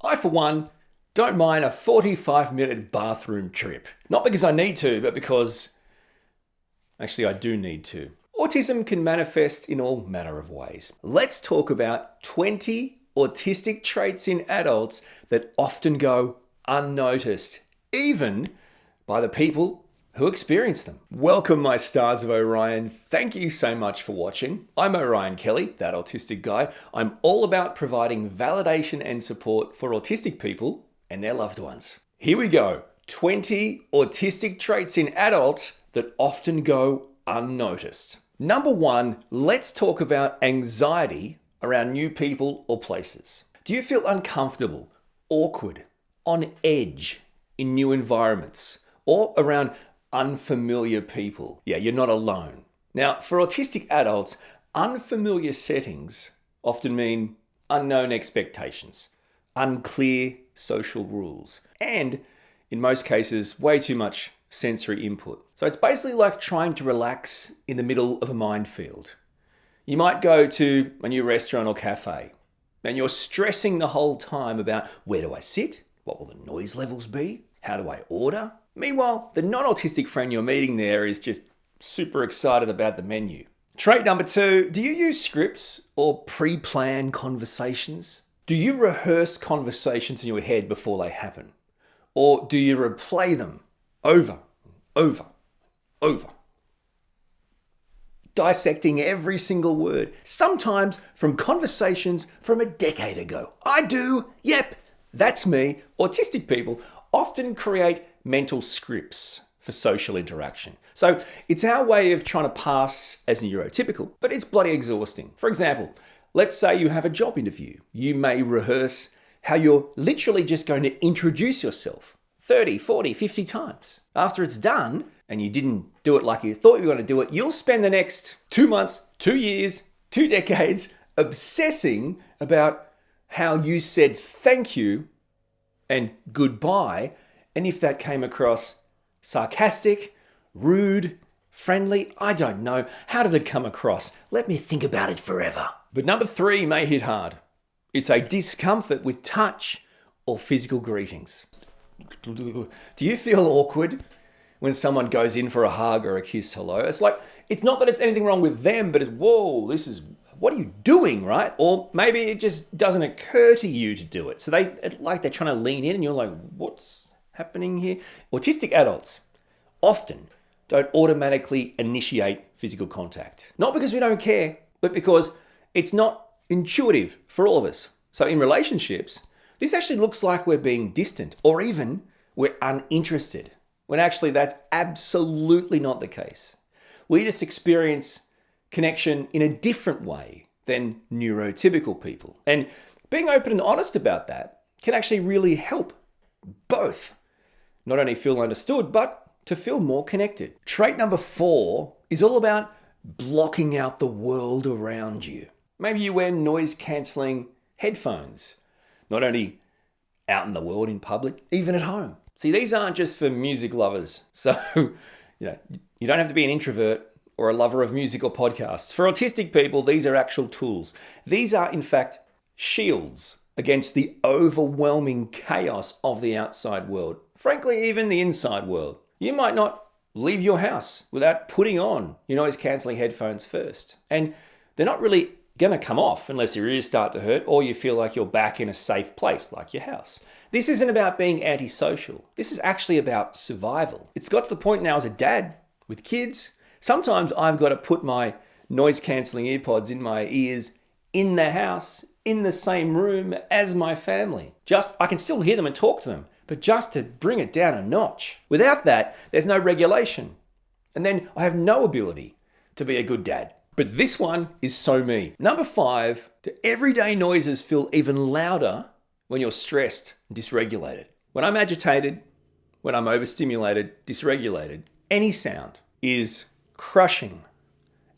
I, for one, don't mind a 45-minute bathroom trip. Not because I need to, but because actually I do need to. Autism can manifest in all manner of ways. Let's talk about 20 autistic traits in adults that often go unnoticed, even by the people who experience them. Welcome, my stars of Orion. Thank you so much for watching. I'm Orion Kelly, that autistic guy. I'm all about providing validation and support for autistic people and their loved ones. Here we go. 20 autistic traits in adults that often go unnoticed. Number one, let's talk about anxiety around new people or places. Do you feel uncomfortable, awkward, on edge in new environments or around unfamiliar people? Yeah, you're not alone. Now, for autistic adults, unfamiliar settings often mean unknown expectations, unclear social rules, and in most cases, way too much sensory input. So it's basically like trying to relax in the middle of a minefield. You might go to a new restaurant or cafe, and you're stressing the whole time about where do I sit? What will the noise levels be? How do I order? Meanwhile, the non-autistic friend you're meeting there is just super excited about the menu. Trait number two, do you use scripts or pre-plan conversations? Do you rehearse conversations in your head before they happen? Or do you replay them over, over, over? Dissecting every single word, sometimes from conversations from a decade ago. I do, yep, that's me. Autistic people often create mental scripts for social interaction. So it's our way of trying to pass as neurotypical, but it's bloody exhausting. For example, let's say you have a job interview. You may rehearse how you're literally just going to introduce yourself 30, 40, 50 times. After it's done, and you didn't do it like you thought you were going to do it, you'll spend the next 2 months, 2 years, 2 decades obsessing about how you said thank you and goodbye, and if that came across sarcastic, rude, friendly, I don't know. How did it come across? Let me think about it forever. But number three may hit hard. It's a discomfort with touch or physical greetings. Do you feel awkward when someone goes in for a hug or a kiss hello? It's like, it's not that it's anything wrong with them, but it's, whoa, what are you doing, right? Or maybe it just doesn't occur to you to do it. So they're trying to lean in and you're like, what's happening here? Autistic adults often don't automatically initiate physical contact. Not because we don't care, but because it's not intuitive for all of us. So in relationships, this actually looks like we're being distant or even we're uninterested, when actually that's absolutely not the case. We just experience connection in a different way than neurotypical people. And being open and honest about that can actually really help both not only feel understood, but to feel more connected. Trait number four is all about blocking out the world around you. Maybe you wear noise-cancelling headphones, not only out in the world in public, even at home. See, these aren't just for music lovers. So, you don't have to be an introvert or a lover of music or podcasts. For autistic people, these are actual tools. These are, in fact, shields against the overwhelming chaos of the outside world. Frankly, even the inside world. You might not leave your house without putting on your noise-cancelling headphones first. And they're not really going to come off unless your ears start to hurt or you feel like you're back in a safe place like your house. This isn't about being antisocial. This is actually about survival. It's got to the point now as a dad with kids, sometimes I've got to put my noise-cancelling earpods in my ears in the house, in the same room as my family. I can still hear them and talk to them, but just to bring it down a notch. Without that, there's no regulation. And then I have no ability to be a good dad. But this one is so me. Number five, do everyday noises feel even louder when you're stressed and dysregulated? When I'm agitated, when I'm overstimulated, dysregulated, any sound is crushing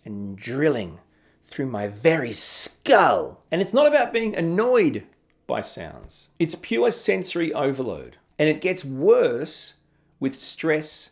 and drilling through my very skull. And it's not about being annoyed by sounds. It's pure sensory overload. And it gets worse with stress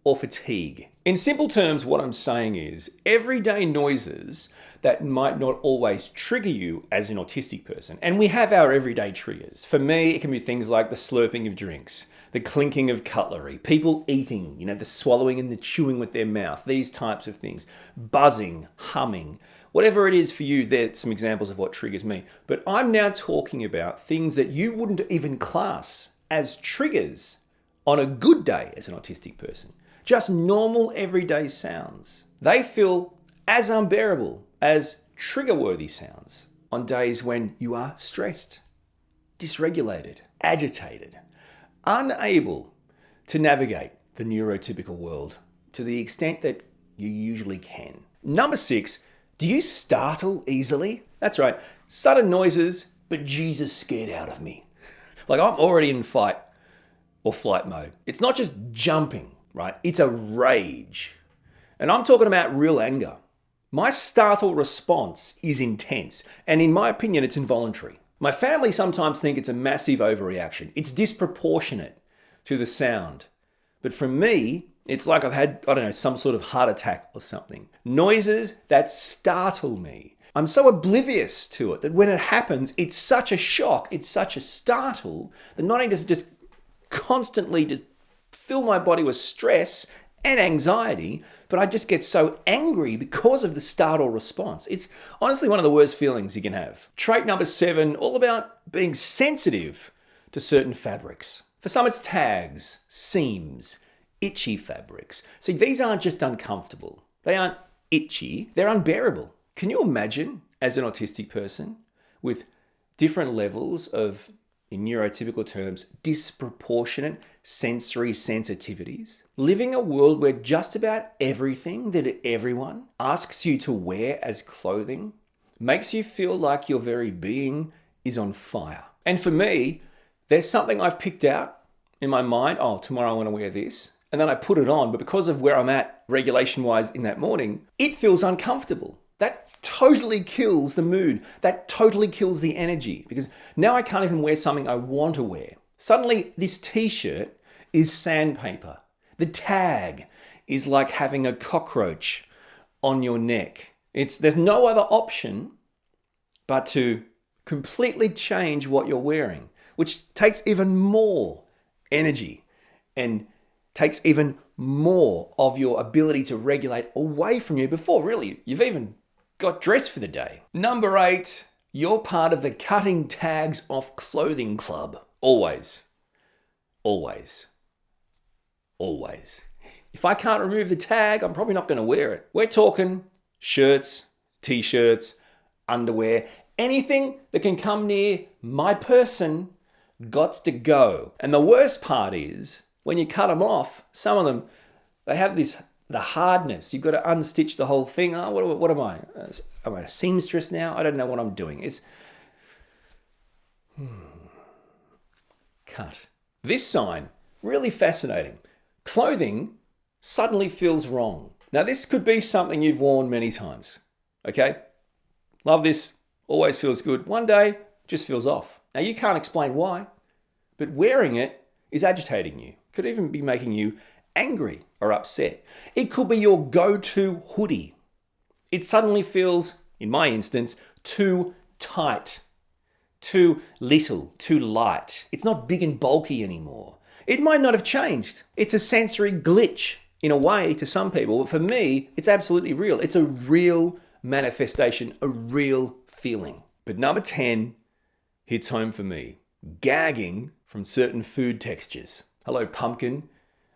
or fatigue. In simple terms, what I'm saying is everyday noises that might not always trigger you as an autistic person. And we have our everyday triggers. For me, it can be things like the slurping of drinks, the clinking of cutlery, people eating, the swallowing and the chewing with their mouth, these types of things, buzzing, humming, whatever it is for you, there's some examples of what triggers me. But I'm now talking about things that you wouldn't even class as triggers on a good day as an autistic person. Just normal everyday sounds. They feel as unbearable as trigger-worthy sounds on days when you are stressed, dysregulated, agitated, unable to navigate the neurotypical world to the extent that you usually can. Number 6, do you startle easily? That's right, sudden noises, but Jesus scared out of me. Like I'm already in fight or flight mode. It's not just jumping, right? It's a rage. And I'm talking about real anger. My startle response is intense, and in my opinion, it's involuntary. My family sometimes think it's a massive overreaction. It's disproportionate to the sound. But for me, it's like I've had, some sort of heart attack or something. Noises that startle me. I'm so oblivious to it that when it happens, it's such a shock, it's such a startle, that not only does it just constantly just fill my body with stress and anxiety, but I just get so angry because of the startle response. It's honestly one of the worst feelings you can have. Trait number 7, all about being sensitive to certain fabrics. For some, it's tags, seams, itchy fabrics. See, these aren't just uncomfortable. They aren't itchy, they're unbearable. Can you imagine, as an autistic person, with different levels of, in neurotypical terms, disproportionate sensory sensitivities, living a world where just about everything that everyone asks you to wear as clothing makes you feel like your very being is on fire? And for me, there's something I've picked out in my mind. Oh, tomorrow I want to wear this. And then I put it on, but because of where I'm at regulation-wise in that morning, it feels uncomfortable. That totally kills the mood. That totally kills the energy, because now I can't even wear something I want to wear. Suddenly, this t-shirt is sandpaper. The tag is like having a cockroach on your neck. There's no other option but to completely change what you're wearing, which takes even more energy and takes even more of your ability to regulate away from you before really you've even got dressed for the day. Number 8, you're part of the cutting tags off clothing club. Always, always, always. If I can't remove the tag, I'm probably not going to wear it. We're talking shirts, t-shirts, underwear, anything that can come near my person gots to go. And the worst part is when you cut them off, some of them, they have the hardness. You've got to unstitch the whole thing. Oh, what am I? Am I a seamstress now? I don't know what I'm doing. Cut. This sign, really fascinating. Clothing suddenly feels wrong. Now, this could be something you've worn many times. Okay? Love this. Always feels good. One day, just feels off. Now, you can't explain why, but wearing it is agitating you. Could even be making you angry or upset. It could be your go-to hoodie. It suddenly feels, in my instance, too tight, too little, too light. It's not big and bulky anymore. It might not have changed. It's a sensory glitch in a way to some people, but for me, it's absolutely real. It's a real manifestation, a real feeling. But number 10 hits home for me. Gagging from certain food textures. Hello, pumpkin.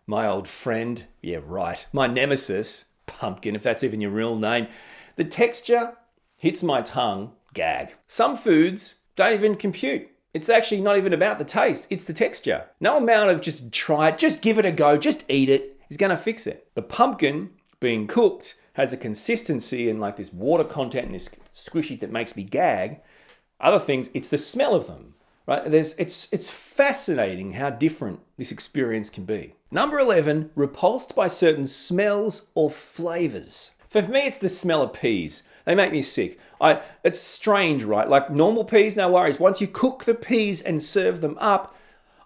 My old friend, yeah, right. My nemesis, pumpkin, if that's even your real name. The texture hits my tongue, gag. Some foods don't even compute. It's actually not even about the taste, it's the texture. No amount of just try it, just give it a go, just eat it is gonna fix it. The pumpkin being cooked has a consistency and like this water content and this squishy that makes me gag. Other things, it's the smell of them. Right? It's fascinating how different this experience can be. Number 11, repulsed by certain smells or flavors. For me, it's the smell of peas. They make me sick. It's strange, right? Like normal peas, no worries. Once you cook the peas and serve them up,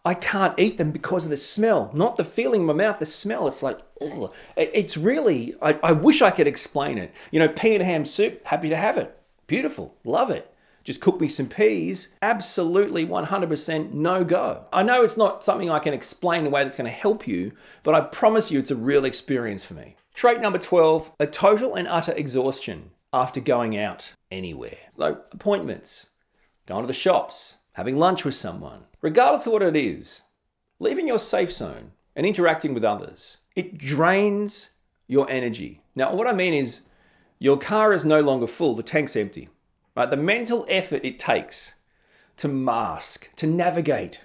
I can't eat them because of the smell, not the feeling in my mouth, the smell. It's like, ugh. It's really, I wish I could explain it. Pea and ham soup, happy to have it. Beautiful, love it. Just cook me some peas, absolutely 100% no go. I know it's not something I can explain in a way that's going to help you, but I promise you it's a real experience for me. Trait number 12, a total and utter exhaustion after going out anywhere. Like appointments, going to the shops, having lunch with someone. Regardless of what it is, leaving your safe zone and interacting with others, it drains your energy. Now, what I mean is your car is no longer full, the tank's empty. Right? The mental effort it takes to mask, to navigate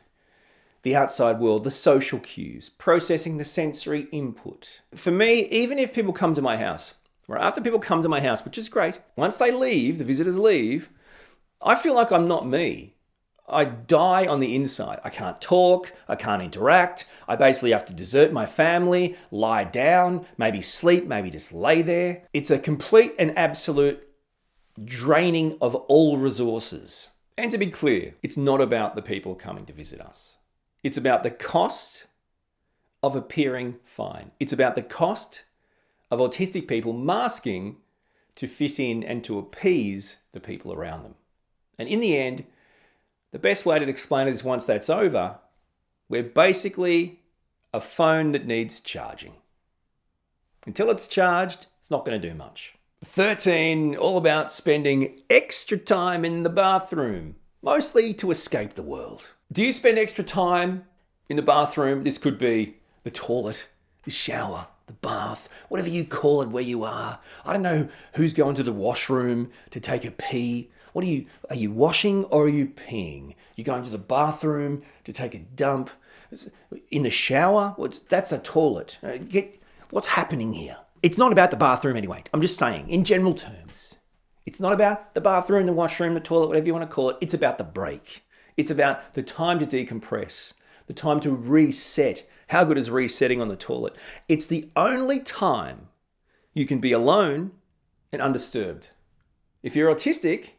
the outside world, the social cues, processing the sensory input. For me, even if people come to my house, right, after people come to my house, which is great, once they leave, the visitors leave, I feel like I'm not me. I die on the inside. I can't talk, I can't interact. I basically have to desert my family, lie down, maybe sleep, maybe just lay there. It's a complete and absolute draining of all resources. And to be clear, it's not about the people coming to visit us. It's about the cost of appearing fine. It's about the cost of autistic people masking to fit in and to appease the people around them. And in the end, the best way to explain it is once that's over, we're basically a phone that needs charging. Until it's charged, it's not going to do much. 13, all about spending extra time in the bathroom, mostly to escape the world. Do you spend extra time in the bathroom? This could be the toilet, the shower, the bath, whatever you call it where you are. I don't know who's going to the washroom to take a pee. Are you washing or are you peeing? You're going to the bathroom to take a dump. In the shower? That's a toilet. What's happening here? It's not about the bathroom anyway. I'm just saying, in general terms. It's not about the bathroom, the washroom, the toilet, whatever you want to call it. It's about the break. It's about the time to decompress, the time to reset. How good is resetting on the toilet? It's the only time you can be alone and undisturbed. If you're autistic,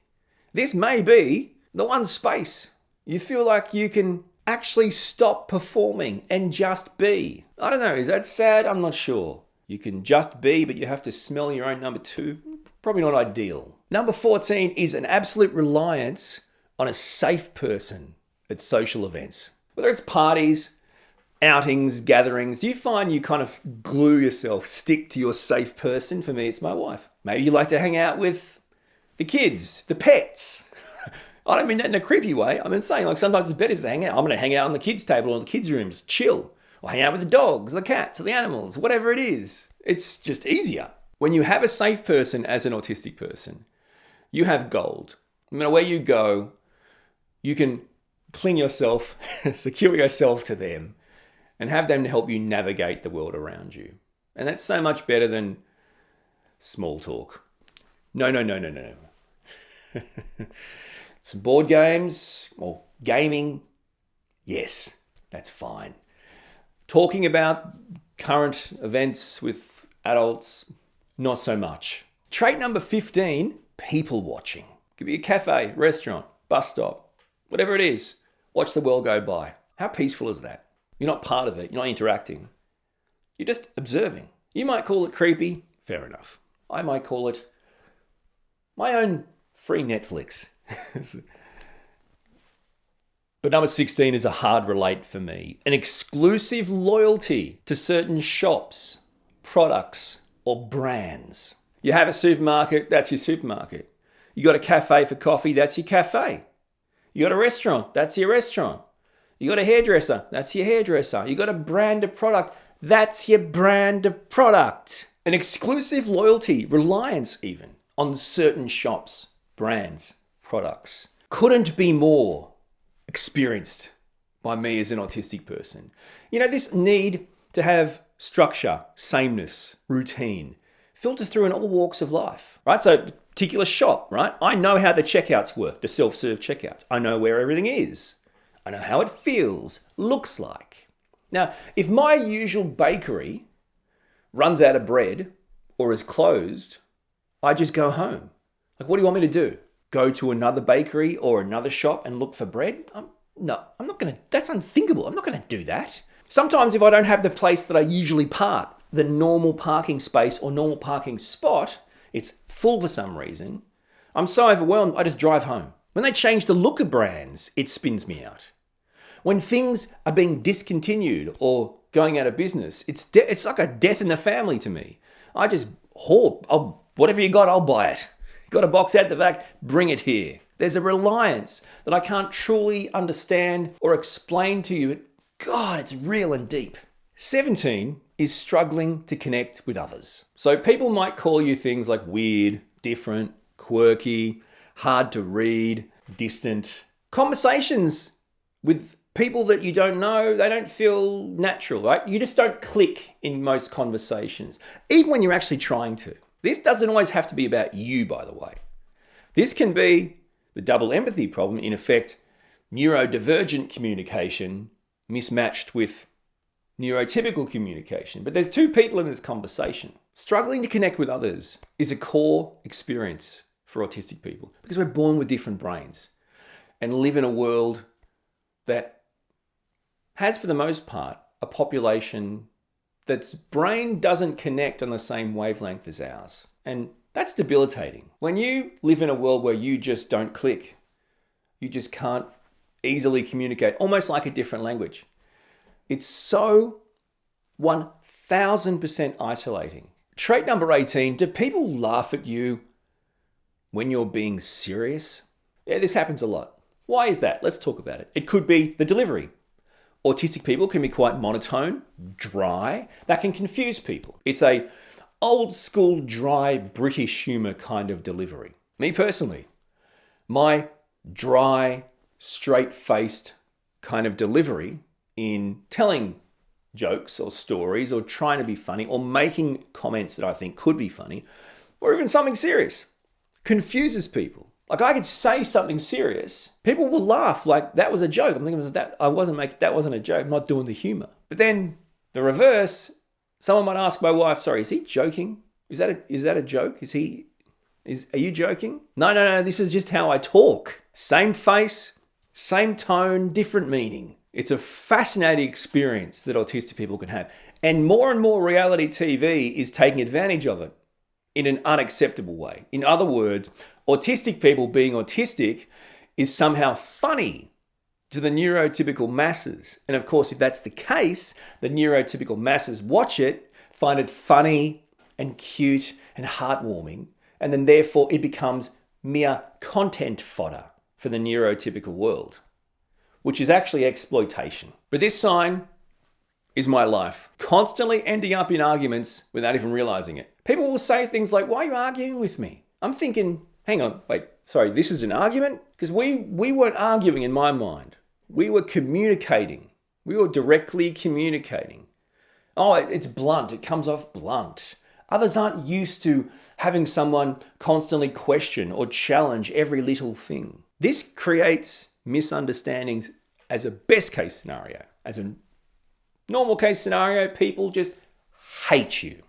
this may be the one space you feel like you can actually stop performing and just be. I don't know, is that sad? I'm not sure. You can just be, but you have to smell your own number 2. Probably not ideal. Number 14 is an absolute reliance on a safe person at social events. Whether it's parties, outings, gatherings, do you find you kind of glue yourself, stick to your safe person? For me, it's my wife. Maybe you like to hang out with the kids, the pets. I don't mean that in a creepy way. I'm saying like sometimes it's better to hang out. I'm going to hang out on the kids' table or the kids' rooms, chill. Or hang out with the dogs, the cats, or the animals, whatever it is. It's just easier. When you have a safe person as an autistic person, you have gold. No matter where you go, you can cling yourself, secure yourself to them, and have them to help you navigate the world around you. And that's so much better than small talk. No. Some board games or gaming, yes, that's fine. Talking about current events with adults, not so much. Trait number 15, people watching. Could be a cafe, restaurant, bus stop, whatever it is. Watch the world go by. How peaceful is that? You're not part of it. You're not interacting. You're just observing. You might call it creepy. Fair enough. I might call it my own free Netflix. But number 16 is a hard relate for me. An exclusive loyalty to certain shops, products, or brands. You have a supermarket, that's your supermarket. You got a cafe for coffee, that's your cafe. You got a restaurant, that's your restaurant. You got a hairdresser, that's your hairdresser. You got a brand of product, that's your brand of product. An exclusive loyalty, reliance even, on certain shops, brands, products. Couldn't be more experienced by me as an autistic person. This need to have structure, sameness, routine, filters through in all walks of life, right? So particular shop, right? I know how the checkouts work, the self-serve checkouts. I know where everything is. I know how it feels, looks like. Now, if my usual bakery runs out of bread or is closed, I just go home. Like, what do you want me to do? Go to another bakery or another shop and look for bread? No, that's unthinkable. I'm not going to do that. Sometimes if I don't have the place that I usually park, the normal parking space or normal parking spot, it's full for some reason, I'm so overwhelmed, I just drive home. When they change the look of brands, it spins me out. When things are being discontinued or going out of business, it's like a death in the family to me. I just whatever you got, I'll buy it. Got a box out the back, bring it here. There's a reliance that I can't truly understand or explain to you. God, it's real and deep. 17 is struggling to connect with others. So people might call you things like weird, different, quirky, hard to read, distant. Conversations with people that you don't know, they don't feel natural, right? You just don't click in most conversations, even when you're actually trying to. This doesn't always have to be about you, by the way. This can be the double empathy problem, in effect, neurodivergent communication mismatched with neurotypical communication. But there's two people in this conversation. Struggling to connect with others is a core experience for autistic people because we're born with different brains and live in a world that has, for the most part, a population that's brain doesn't connect on the same wavelength as ours. And that's debilitating. When you live in a world where you just don't click, you just can't easily communicate, almost like a different language. It's so 1000% isolating. Trait number 18, do people laugh at you when you're being serious? Yeah, this happens a lot. Why is that? Let's talk about it. It could be the delivery. Autistic people can be quite monotone, dry. That can confuse people. It's a old school, dry British humor kind of delivery. Me personally, my dry, straight-faced kind of delivery in telling jokes or stories or trying to be funny or making comments that I think could be funny or even something serious confuses people. Like I could say something serious, people will laugh like that was a joke. I'm thinking that wasn't a joke. I'm not doing the humor. But then the reverse, someone might ask my wife, "Sorry, is he joking? Is that a joke? Are you joking?" No. This is just how I talk. Same face, same tone, different meaning. It's a fascinating experience that autistic people can have, and more reality TV is taking advantage of it in an unacceptable way. In other words, autistic people being autistic is somehow funny to the neurotypical masses. And of course, if that's the case, the neurotypical masses watch it, find it funny and cute and heartwarming, and then therefore it becomes mere content fodder for the neurotypical world, which is actually exploitation. But this sign is my life, constantly ending up in arguments without even realizing it. People will say things like, "Why are you arguing with me?" I'm thinking, hang on, wait, sorry, this is an argument? Because we weren't arguing in my mind. We were communicating. We were directly communicating. Oh, it's blunt. It comes off blunt. Others aren't used to having someone constantly question or challenge every little thing. This creates misunderstandings as a best case scenario. As a normal case scenario, people just hate you.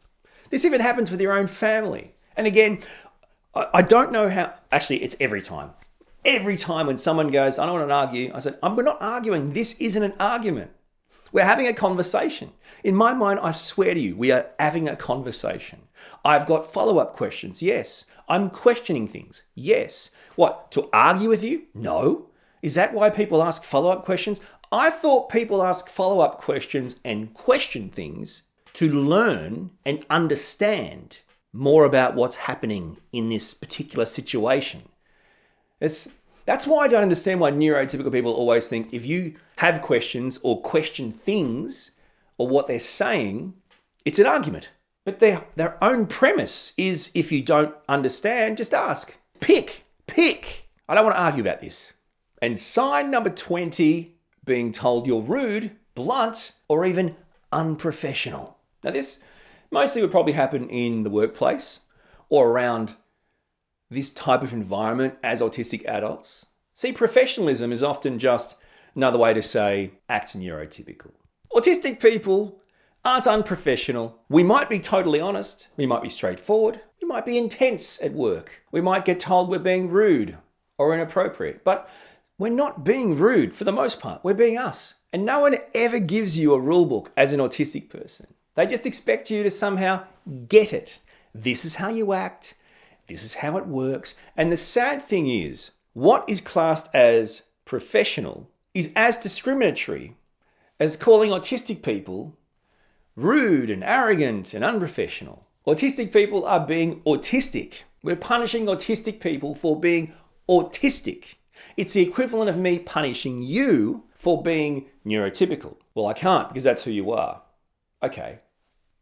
This even happens with your own family. And again, I don't know how, actually it's every time. Every time when someone goes, "I don't want to argue," I said, we're not arguing. This isn't an argument. We're having a conversation. In my mind, I swear to you, we are having a conversation. I've got follow-up questions. Yes. I'm questioning things. Yes. What, to argue with you? No. Is that why people ask follow-up questions? I thought people ask follow-up questions and question things to learn and understand more about what's happening in this particular situation. That's why I don't understand why neurotypical people always think if you have questions or question things or what they're saying, it's an argument. But their own premise is if you don't understand, just ask. Pick. I don't want to argue about this. And sign number 20, being told you're rude, blunt, or even unprofessional. Now this mostly would probably happen in the workplace or around this type of environment as autistic adults. See, professionalism is often just another way to say act neurotypical. Autistic people aren't unprofessional. We might be totally honest. We might be straightforward. We might be intense at work. We might get told we're being rude or inappropriate. But We're not being rude for the most part. We're being us. And no one ever gives you a rule book as an autistic person. They just expect you to somehow get it. This is how you act. This is how it works. And the sad thing is, what is classed as professional is as discriminatory as calling autistic people rude and arrogant and unprofessional. Autistic people are being autistic. We're punishing autistic people for being autistic. It's the equivalent of me punishing you for being neurotypical. Well, I can't because that's who you are. Okay,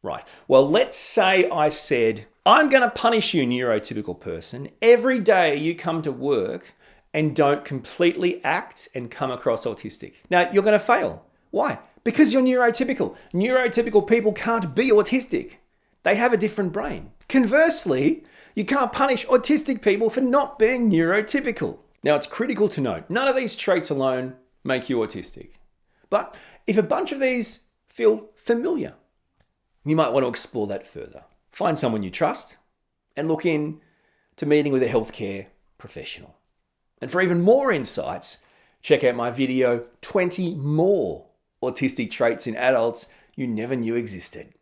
right. Well, let's say I said, I'm going to punish you, neurotypical person, every day you come to work and don't completely act and come across autistic. Now, you're going to fail. Why? Because you're neurotypical. Neurotypical people can't be autistic. They have a different brain. Conversely, you can't punish autistic people for not being neurotypical. Now, it's critical to note, none of these traits alone make you autistic. But if a bunch of these feel familiar, you might want to explore that further. Find someone you trust and look in to meeting with a healthcare professional. And for even more insights, check out my video, 20 more autistic traits in adults you never knew existed.